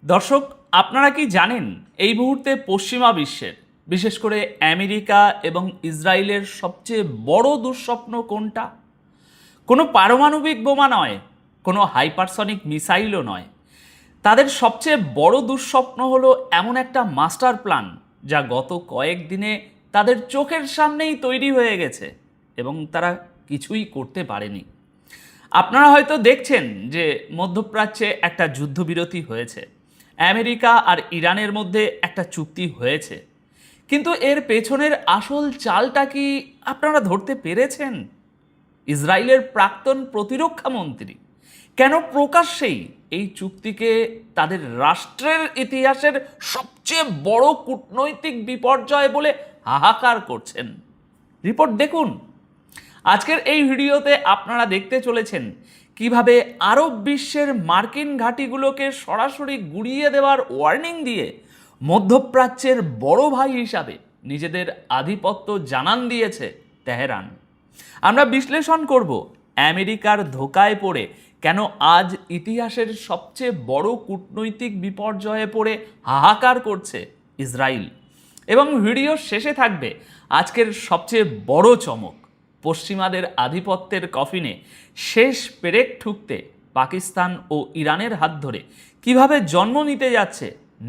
দর্শক, আপনারা কি জানেন এই মুহূর্তে পশ্চিমা বিশ্বের, বিশেষ করে আমেরিকা এবং ইসরায়েলের সবচেয়ে বড় দুঃস্বপ্ন কোনটা? কোনো পারমাণবিক বোমা নয়, কোনো হাইপারসনিক মিসাইলও নয়। তাদের সবচেয়ে বড় দুঃস্বপ্ন হলো এমন একটা মাস্টার প্ল্যান যা গত কয়েকদিনে তাদের চোখের সামনেই তৈরি হয়ে গেছে এবং তারা কিছুই করতে পারেনি। আপনারা হয়তো দেখছেন যে মধ্যপ্রাচ্যে একটা যুদ্ধবিরতি হয়েছে, আমেরিকা আর ইরানের মধ্যে একটা চুক্তি হয়েছে, কিন্তু এর পেছনের আসল চালটা কি আপনারা ধরতে পেরেছেন? ইসরায়েলের প্রাক্তন প্রতিরক্ষা মন্ত্রী কেন প্রকাশ্যেই এই চুক্তিকে তাদের রাষ্ট্রের ইতিহাসের সবচেয়ে বড় কূটনৈতিক বিপর্যয় বলে হাহাকার করছেন? রিপোর্ট দেখুন। আজকের এই ভিডিওতে আপনারা দেখতে চলেছেন কিভাবে আরব বিশ্বের মার্কিন ঘাঁটিগুলোকে সরাসরি গুড়িয়ে দেওয়ার ওয়ার্নিং দিয়ে মধ্যপ্রাচ্যের বড় ভাই হিসাবে নিজেদের আধিপত্য জানান দিয়েছে তেহরান। আমরা বিশ্লেষণ করব আমেরিকার ধোঁকায় পড়ে কেন আজ ইতিহাসের সবচেয়ে বড় কূটনৈতিক বিপর্যয়ে পড়ে হাহাকার করছে ইসরায়েল, এবং ভিডিওর শেষে থাকবে আজকের সবচেয়ে বড় চমক, পশ্চিমাদের আধিপত্যের কফিনে শেষ পেরেক ঠুকতে পাকিস্তান ও ইরানের হাত ধরে কিভাবে জন্ম নিতে যাচ্ছে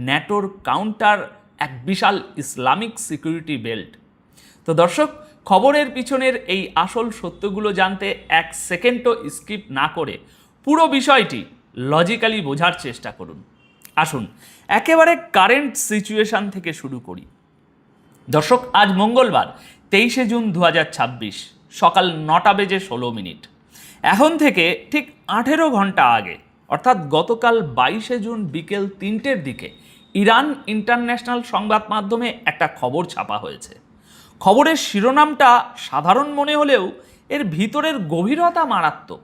ন্যাটোর কাউন্টার এক বিশাল ইসলামিক সিকিউরিটি বেল্ট। তো দর্শক, খবরের পিছনের এই আসল সত্যগুলো জানতে এক সেকেন্ডও স্কিপ না করে পুরো বিষয়টি লজিক্যালি বোঝার চেষ্টা করুন। আসুন একেবারে কারেন্ট সিচুয়েশন থেকে শুরু করি। দর্শক, আজ মঙ্গলবার 23শে জুন 2026 সকাল 9:16। এখন থেকে ঠিক 18 ঘন্টা আগে, অর্থাৎ গতকাল 22শে জুন বিকেল 3টের দিকে ইরান ইন্টারন্যাশনাল সংবাদ মাধ্যমে একটা খবর ছাপা হয়েছে। খবরের শিরোনামটা সাধারণ মনে হলেও এর ভিতরের গভীরতা মারাত্মক।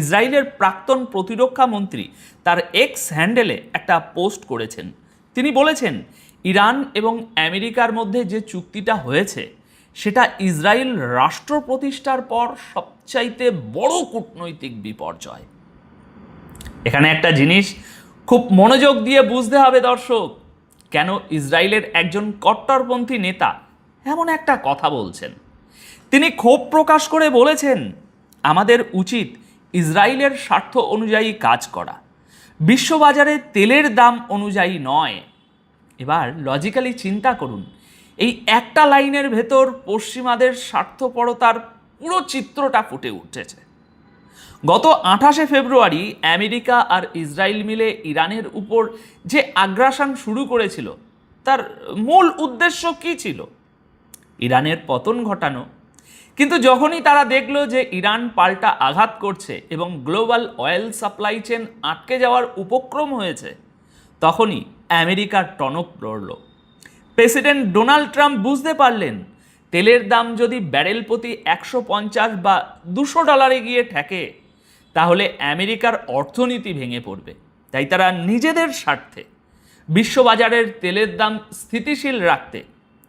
ইসরায়েলের প্রাক্তন প্রতিরক্ষা মন্ত্রী তার এক্স হ্যান্ডেলে একটা পোস্ট করেছেন। তিনি বলেছেন, ইরান এবং আমেরিকার মধ্যে যে চুক্তিটা হয়েছে সেটা ইসরায়েল রাষ্ট্র প্রতিষ্ঠার পর সবচাইতে বড় কূটনৈতিক বিপর্যয়। এখানে একটা জিনিস খুব মনোযোগ দিয়ে বুঝতে হবে দর্শক, কেন ইসরায়েলের একজন কট্টরপন্থী নেতা এমন একটা কথা বলছেন। তিনি ক্ষোভ প্রকাশ করে বলেছেন, আমাদের উচিত ইসরায়েলের স্বার্থ অনুযায়ী কাজ করা, বিশ্ববাজারে তেলের দাম অনুযায়ী নয়। এবার লজিক্যালি চিন্তা করুন, এই একটা লাইনের ভেতর পশ্চিমাদের স্বার্থপরতার পুরো চিত্রটা ফুটে উঠেছে। গত 28শে ফেব্রুয়ারি আমেরিকা আর ইসরায়েল মিলে ইরানের উপর যে আগ্রাসন শুরু করেছিল, তার মূল উদ্দেশ্য কী ছিল? ইরানের পতন ঘটানো। কিন্তু যখনই তারা দেখলো যে ইরান পাল্টা আঘাত করছে এবং গ্লোবাল অয়েল সাপ্লাই চেন আটকে যাওয়ার উপক্রম হয়েছে, তখনই আমেরিকার টনক লড়ল। প্রেসিডেন্ট ডোনাল্ড ট্রাম্প বুঝতে পারলেন, তেলের দাম যদি ব্যারেল প্রতি 150 বা $200 গিয়ে ঠেকে, তাহলে আমেরিকার অর্থনীতি ভেঙে পড়বে। তাই তারা নিজেদের স্বার্থে বিশ্ববাজারের তেলের দাম স্থিতিশীল রাখতে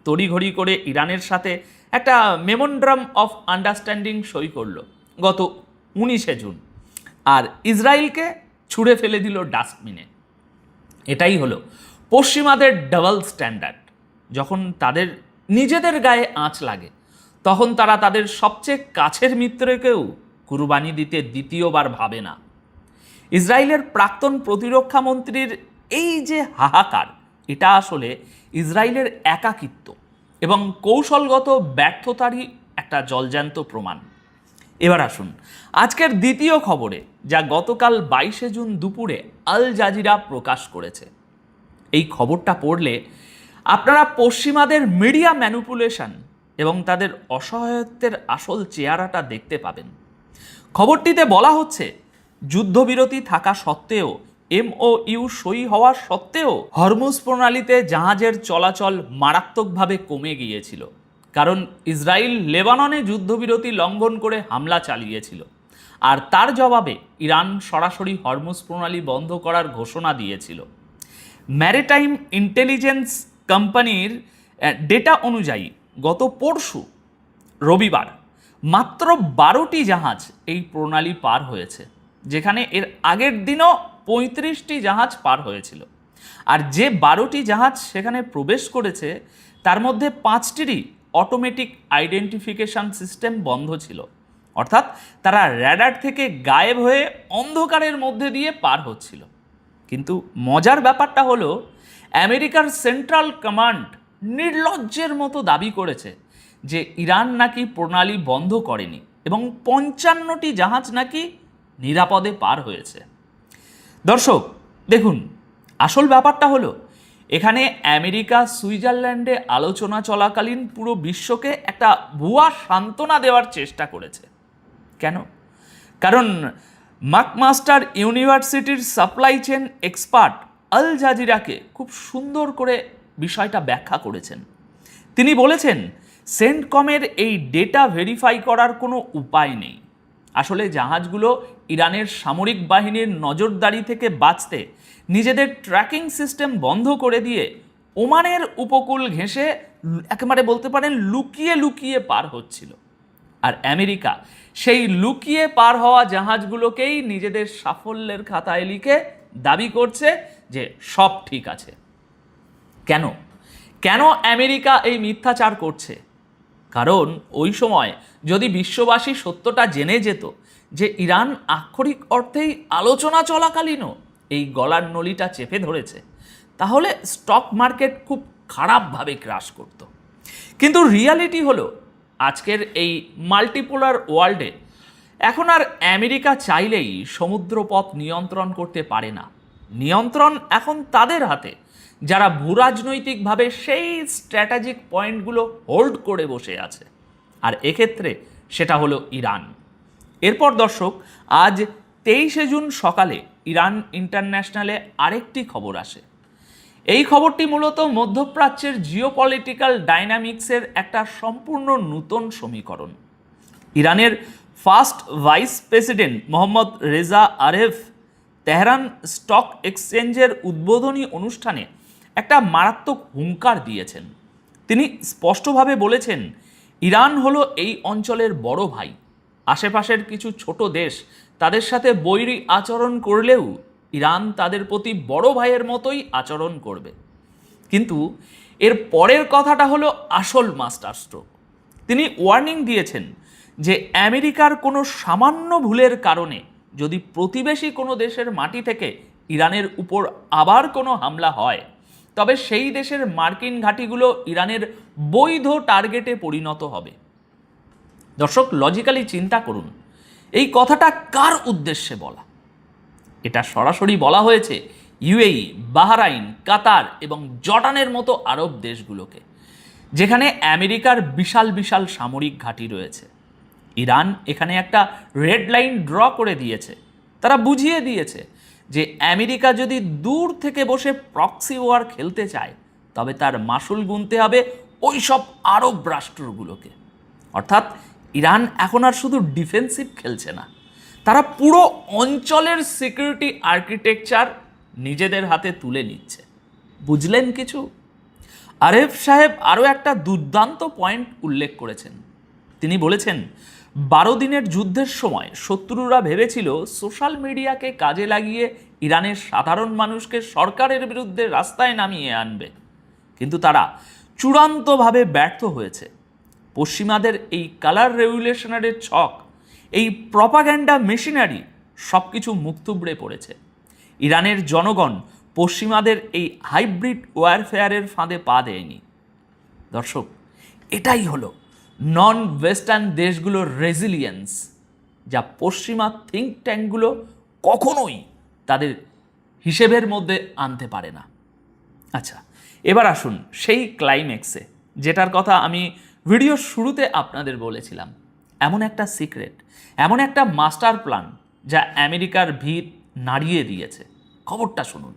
তড়িঘড়ি করে ইরানের সাথে একটা মেমোরান্ডাম অফ আন্ডারস্ট্যান্ডিং সই করলো গত 19শে জুন, আর ইসরায়েলকে ছুঁড়ে ফেলে দিল ডাস্টবিনে। এটাই হলো পশ্চিমাদের ডাবল স্ট্যান্ডার্ড। যখন তাদের নিজেদের গায়ে আঁচ লাগে, তখন তারা তাদের সবচেয়ে কাছের মিত্রকেও কুরবানি দিতে দ্বিতীয়বার ভাবে না। ইসরায়েলের প্রাক্তন প্রতিরক্ষা মন্ত্রীর এই যে হাহাকার, এটা আসলে ইসরায়েলের একাকিত্ব এবং কৌশলগত ব্যর্থতারই একটা জলজ্যান্ত প্রমাণ। এবার আসুন আজকের দ্বিতীয় খবরে, যা গতকাল 22শে জুন দুপুরে আল জাজিরা প্রকাশ করেছে। এই খবরটা পড়লে আপনারা পশ্চিমাদের মিডিয়া ম্যানিপুলেশন এবং তাদের অসহায়ত্বের আসল চেহারাটা দেখতে পাবেন। খবরটিতে বলা হচ্ছে, যুদ্ধবিরতি থাকা সত্ত্বেও, MOU সই হওয়া সত্ত্বেও হরমুজ প্রণালীতে জাহাজের চলাচল মারাত্মকভাবে কমে গিয়েছিল, কারণ ইসরায়েল লেবাননে যুদ্ধবিরতি লঙ্ঘন করে হামলা চালিয়েছিল, আর তার জবাবে ইরান সরাসরি হরমুজ প্রণালী বন্ধ করার ঘোষণা দিয়েছিল। ম্যারিটাইম ইন্টেলিজেন্স কোম্পানির ডেটা অনুযায়ী গত পরশু রবিবার মাত্র 12টি জাহাজ এই প্রণালী পার হয়েছে, যেখানে এর আগের দিনও 35টি জাহাজ পার হয়েছিল। আর যে 12টি জাহাজ সেখানে প্রবেশ করেছে তার মধ্যে 5টিরই অটোমেটিক আইডেন্টিফিকেশন সিস্টেম বন্ধ ছিল, অর্থাৎ তারা র্যাডার থেকে গায়েব হয়ে অন্ধকারের মধ্যে দিয়ে পার হচ্ছিল। কিন্তু মজার ব্যাপারটা হলো আমেরিকার সেন্ট্রাল কমান্ড নির্লজ্জের মতো দাবি করেছে যে ইরান নাকি প্রণালী বন্ধ করেনি এবং 55টি জাহাজ নাকি নিরাপদে পার হয়েছে। দর্শক দেখুন, আসল ব্যাপারটা হলো এখানে আমেরিকা সুইজারল্যান্ডে আলোচনা চলাকালীন পুরো বিশ্বকে একটা ভুয়া সান্ত্বনা দেওয়ার চেষ্টা করেছে। কেন? কারণ মাকমাস্টার ইউনিভার্সিটির সাপ্লাই চেন এক্সপার্ট আল জাজিরাকে খুব সুন্দর করে বিষয়টা ব্যাখ্যা করেছেন। তিনি বলেছেন সেন্টকমের এই ডেটা ভেরিফাই করার কোনো উপায় নেই। আসলে জাহাজগুলো ইরানের সামরিক বাহিনীর নজরদারি থেকে বাঁচতে নিজেদের ট্র্যাকিং সিস্টেম বন্ধ করে দিয়ে ওমানের উপকূল ঘেঁষে একেবারে বলতে পারেন লুকিয়ে লুকিয়ে পার হচ্ছিল। আর আমেরিকা সেই লুকিয়ে পার হওয়া জাহাজগুলোকেই নিজেদের সাফল্যের খাতায় লিখে দাবি করছে যে সব ঠিক আছে। কেন কেন আমেরিকা এই মিথ্যাচার করছে? কারণ ওই সময় যদি বিশ্ববাসী সত্যটা জেনে যেত যে ইরান আক্ষরিক অর্থেই আলোচনা চলাকালীনও এই গলার নলিটা চেপে ধরেছে, তাহলে স্টক মার্কেট খুব খারাপভাবে ক্রাশ করত। কিন্তু রিয়ালিটি হলো আজকের এই মাল্টিপোলার ওয়ার্ল্ডে এখন আর আমেরিকা চাইলেই সমুদ্রপথ নিয়ন্ত্রণ করতে পারে না। নিয়ন্ত্রণ এখন তাদের হাতে যারা ভূরাজনৈতিকভাবে সেই স্ট্র্যাটেজিক পয়েন্টগুলো হোল্ড করে বসে আছে, আর এক্ষেত্রে সেটা হলো ইরান। এরপর দর্শক, আজ 23শে জুন সকালে ইরান ইন্টারন্যাশনালে আরেকটি খবর আসে। এই খবরটি মূলত মধ্যপ্রাচ্যের জিওপলিটিক্যাল ডাইনামিক্সের একটা সম্পূর্ণ নতুন সমীকরণ। ইরানের first vice president Mohammad Reza Aref Tehran stock এক্সচেঞ্জের উদ্বোধনী অনুষ্ঠানে একটা মারাত্মক হুঙ্কার দিয়েছেন। তিনি স্পষ্টভাবে বলেছেন, ইরান হলো এই অঞ্চলের বড় ভাই। আশেপাশের কিছু ছোট দেশ তাদের সাথে বৈরী আচরণ করলেও ইরান তাদের প্রতি বড় ভাইয়ের মতোই আচরণ করবে। কিন্তু এর পরের কথাটা হলো আসল মাস্টার স্ট্রোক। তিনি ওয়ার্নিং দিয়েছেন যে আমেরিকার কোনো সামান্য ভুলের কারণে যদি প্রতিবেশী কোনো দেশের মাটি থেকে ইরানের উপর আবার কোনো হামলা হয়, তবে সেই দেশের মার্কিন ঘাঁটিগুলো ইরানের বৈধ টার্গেটে পরিণত হবে। দর্শক, লজিক্যালি চিন্তা করুন, এই কথাটা কার উদ্দেশ্যে বলা? এটা সরাসরি বলা হয়েছে ইউএই, বাহরাইন, কাতার এবং জর্ডানের মতো আরব দেশগুলোকে, যেখানে আমেরিকার বিশাল বিশাল সামরিক ঘাঁটি রয়েছে। ইরান এখানে একটা রেড লাইন ড্র করে দিয়েছে। তারা বুঝিয়ে দিয়েছে যে আমেরিকা যদি দূর থেকে বসে প্রক্সি ওয়ার খেলতে চায়, তবে তার মাসুল গুনতে হবে ওই সব আরব রাষ্ট্রগুলোকে। অর্থাৎ ইরান এখন আর শুধু ডিফেন্সিভ খেলছে না, তারা পুরো অঞ্চলের সিকিউরিটি আর্কিটেকচার নিজেদের হাতে তুলে নিচ্ছে। বুঝলেন কিছু? আরেফ সাহেব আরও একটা দুর্দান্ত পয়েন্ট উল্লেখ করেছেন। তিনি বলেছেন, 12 দিনের যুদ্ধের সময় শত্রুরা ভেবেছিল সোশ্যাল মিডিয়াকে কাজে লাগিয়ে ইরানের সাধারণ মানুষকে সরকারের বিরুদ্ধে রাস্তায় নামিয়ে আনবে, কিন্তু তারা চূড়ান্তভাবে ব্যর্থ হয়েছে। পশ্চিমাদের এই কালার রেভলিউশনারির ছক, এই প্রপাগ্যান্ডা মেশিনারি সব কিছু মুখ থুবড়ে পড়েছে। ইরানের জনগণ পশ্চিমাদের এই হাইব্রিড ওয়ারফেয়ারের ফাঁদে পা দেয়নি। দর্শক, এটাই হলো নন ওয়েস্টার্ন দেশগুলোর রেজিলিয়েন্স, যা পশ্চিমা থিঙ্ক ট্যাঙ্কগুলো কখনোই তাদের হিসেবের মধ্যে আনতে পারে না। আচ্ছা, এবার আসুন সেই ক্লাইম্যাক্সে, যেটার কথা আমি ভিডিওর শুরুতে আপনাদের বলেছিলাম। এমন একটা সিক্রেট, এমন একটা মাস্টার প্ল্যান যা আমেরিকার ভিত নাড়িয়ে দিয়েছে। খবরটা শুনুন।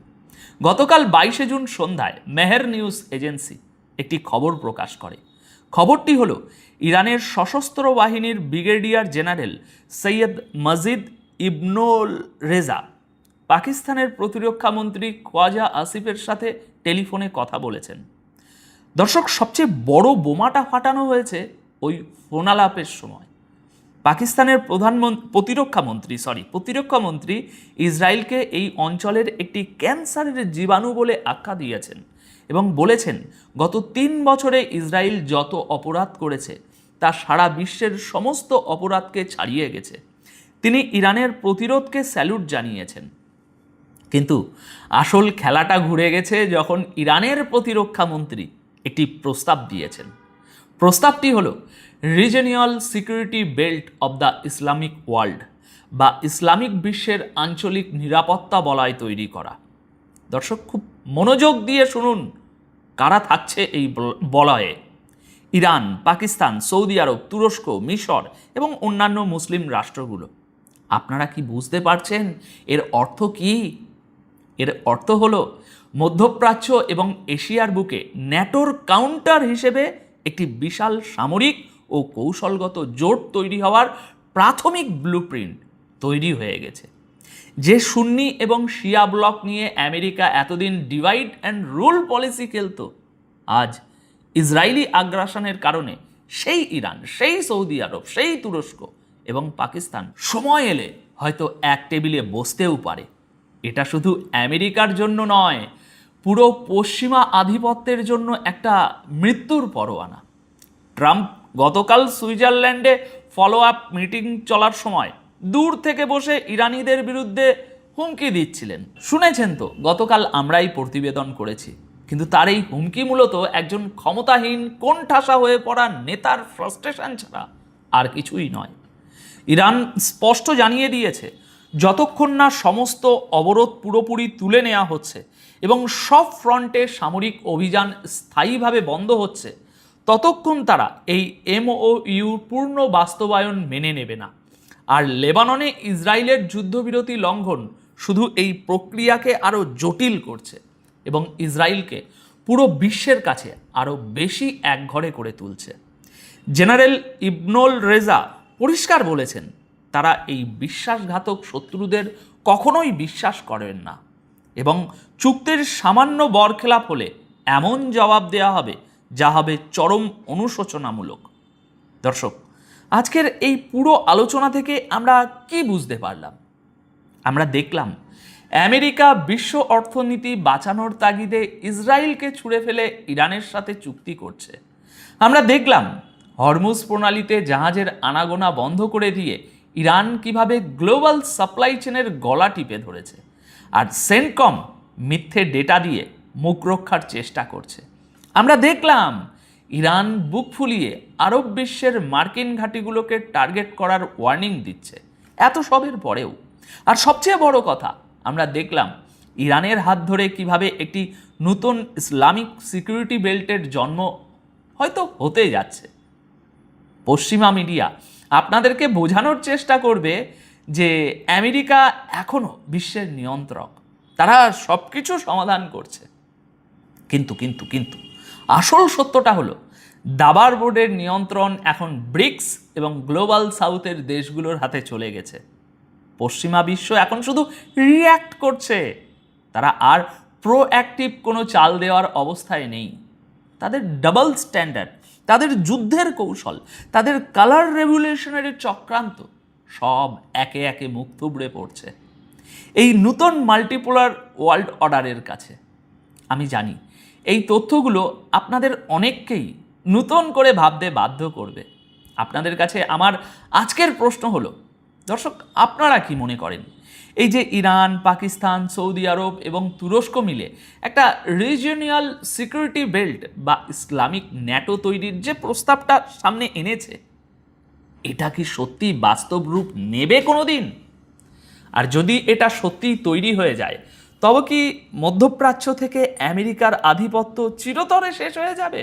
গতকাল 22শে জুন সন্ধ্যায় মেহের নিউজ এজেন্সি একটি খবর প্রকাশ করে। খবরটি হলো, ইরানের সশস্ত্র বাহিনীর ব্রিগেডিয়ার জেনারেল সৈয়দ মজিদ ইবনুল রেজা পাকিস্তানের প্রতিরক্ষা মন্ত্রী খোয়াজা আসিফের সাথে টেলিফোনে কথা বলেছেন। দর্শক, সবচেয়ে বড় বোমাটা ফাটানো হয়েছে ওই ফোনালাপের সময়। পাকিস্তানের প্রতিরক্ষা মন্ত্রী ইসরায়েলকে এই অঞ্চলের একটি ক্যান্সারের জীবাণু বলে আখ্যা দিয়েছেন এবং বলেছেন গত 3 বছরে ইসরায়েল যত অপরাধ করেছে তা সারা বিশ্বের সমস্ত অপরাধকে ছাড়িয়ে গেছে। তিনি ইরানের প্রতিরোধকে স্যালুট জানিয়েছেন। কিন্তু আসল খেলাটা ঘুরে গেছে যখন ইরানের প্রতিরক্ষা মন্ত্রী একটি প্রস্তাব দিয়েছেন। প্রস্তাবটি হলো regional security belt of the Islamic world বা ইসলামিক বিশ্বের আঞ্চলিক নিরাপত্তা বলয় তৈরি করা। দর্শক খুব মনোযোগ দিয়ে শুনুন কারা থাকছে এই বলয়ে। ইরান, পাকিস্তান, সৌদি আরব, তুরস্ক, মিশর এবং অন্যান্য মুসলিম রাষ্ট্রগুলো। আপনারা কি বুঝতে পারছেন এর অর্থ কি? এর অর্থ হলো মধ্যপ্রাচ্য এবং এশিয়ার বুকে ন্যাটোর কাউন্টার হিসেবে একটি বিশাল সামরিক ও কৌশলগত জোট তৈরি হওয়ার প্রাথমিক ব্লুপ্রিন্ট তৈরি হয়ে গেছে। যে সুন্নি এবং শিয়া ব্লক নিয়ে আমেরিকা এতদিন ডিভাইড অ্যান্ড রুল পলিসি খেলত, আজ ইসরায়েলি আগ্রাসনের কারণে সেই ইরান, সেই সৌদি আরব, সেই তুরস্ক এবং পাকিস্তান সময় এলে হয়তো এক টেবিলে বসতেও পারে। এটা শুধু আমেরিকার জন্য নয়, পুরো পশ্চিমা আধিপত্যের জন্য একটা মৃত্যুর পরোয়ানা। ট্রাম্প গতকাল সুইজারল্যান্ডে ফলো আপ মিটিং চলার সময় দূর থেকে বসে ইরানিদের বিরুদ্ধে হুমকি দিচ্ছিলেন। শুনেছেন তো, গতকাল আমরাই প্রতিবেদন করেছি। কিন্তু তার এই হুমকি মূলত একজন ক্ষমতাহীন কোণঠাসা হয়ে পড়া নেতার ফ্রাস্ট্রেশন ছাড়া আর কিছুই নয়। ইরান স্পষ্ট জানিয়ে দিয়েছে যতক্ষণ না সমস্ত অবরোধ পুরোপুরি তুলে নেওয়া হচ্ছে এবং সব ফ্রন্টে সামরিক অভিযান স্থায়ীভাবে বন্ধ হচ্ছে, ততক্ষণ তারা এই MOU পূর্ণ বাস্তবায়ন মেনে নেবে না। আর লেবাননে ইসরায়েলের যুদ্ধবিরতি লঙ্ঘন শুধু এই প্রক্রিয়াকে আরও জটিল করছে এবং ইসরায়েলকে পুরো বিশ্বের কাছে আরও বেশি একঘরে করে তুলছে। জেনারেল ইবনুল রেজা পরিষ্কার বলেছেন তারা এই বিশ্বাসঘাতক শত্রুদের কখনোই বিশ্বাস করেন না এবং চুক্তির সামান্য বরখেলাপ হলে এমন জবাব দেওয়া হবে যা হবে চরম অনুশোচনামূলক। দর্শক, আজকের এই পুরো আলোচনা থেকে আমরা কি বুঝতে পারলাম? আমরা দেখলাম আমেরিকা বিশ্ব অর্থনীতি বাঁচানোর তাগিদে ইসরায়েলকে ছুঁড়ে ফেলে ইরানের সাথে চুক্তি করছে। আমরা দেখলাম হরমুজ প্রণালীতে জাহাজের আনাগোনা বন্ধ করে দিয়ে ইরান কিভাবে গ্লোবাল সাপ্লাই চেনের গলা টিপে ধরেছে, আর সেন্টকম মিথ্যে ডেটা দিয়ে মুখ রক্ষার চেষ্টা করছে। আমরা দেখলাম ইরান বুক ফুলিয়ে আরব বিশ্বের মার্কিন ঘাঁটিগুলোকে টার্গেট করার ওয়ার্নিং দিচ্ছে এত সবের পরেও। আর সবচেয়ে বড় কথা, আমরা দেখলাম ইরানের হাত ধরে কিভাবে একটি নতুন ইসলামিক সিকিউরিটি বেল্টের জন্ম হয়তো হতে যাচ্ছে। পশ্চিমা মিডিয়া আপনাদেরকে বোঝানোর চেষ্টা করবে যে আমেরিকা এখনও বিশ্বের নিয়ন্ত্রক, তারা সব কিছু সমাধান করছে। কিন্তু কিন্তু কিন্তু আসল সত্যটা হলো দাবার বোর্ডের নিয়ন্ত্রণ এখন ব্রিক্স এবং গ্লোবাল সাউথের দেশগুলোর হাতে চলে গেছে। পশ্চিমা বিশ্ব এখন শুধু রিয়্যাক্ট করছে, তারা আর প্রোঅ্যাক্টিভ কোনো চাল দেওয়ার অবস্থায় নেই। তাদের ডাবল স্ট্যান্ডার্ড, তাদের যুদ্ধের কৌশল, তাদের কালার রেভলিউশনারি চক্রান্ত সব একে একে মুখ থুবড়ে পড়ছে এই নতুন মাল্টিপোলার ওয়ার্ল্ড অর্ডারের কাছে। আমি জানি এই তথ্যগুলো আপনাদের অনেককেই নতুন করে ভাবতে বাধ্য করবে। আপনাদের কাছে আমার আজকের প্রশ্ন হলো, দর্শক আপনারা কি মনে করেন এই যে ইরান, পাকিস্তান, সৌদি আরব এবং তুরস্ক মিলে একটা রিজিওনাল সিকিউরিটি বেল্ট বা ইসলামিক ন্যাটো তৈরির যে প্রস্তাবটা সামনে এনেছে, এটা কি সত্যি বাস্তব রূপ নেবে কোনো দিন? আর যদি এটা সত্যিই তৈরি হয়ে যায়, তবে কি মধ্যপ্রাচ্য থেকে আমেরিকার আধিপত্য চিরতরে শেষ হয়ে যাবে?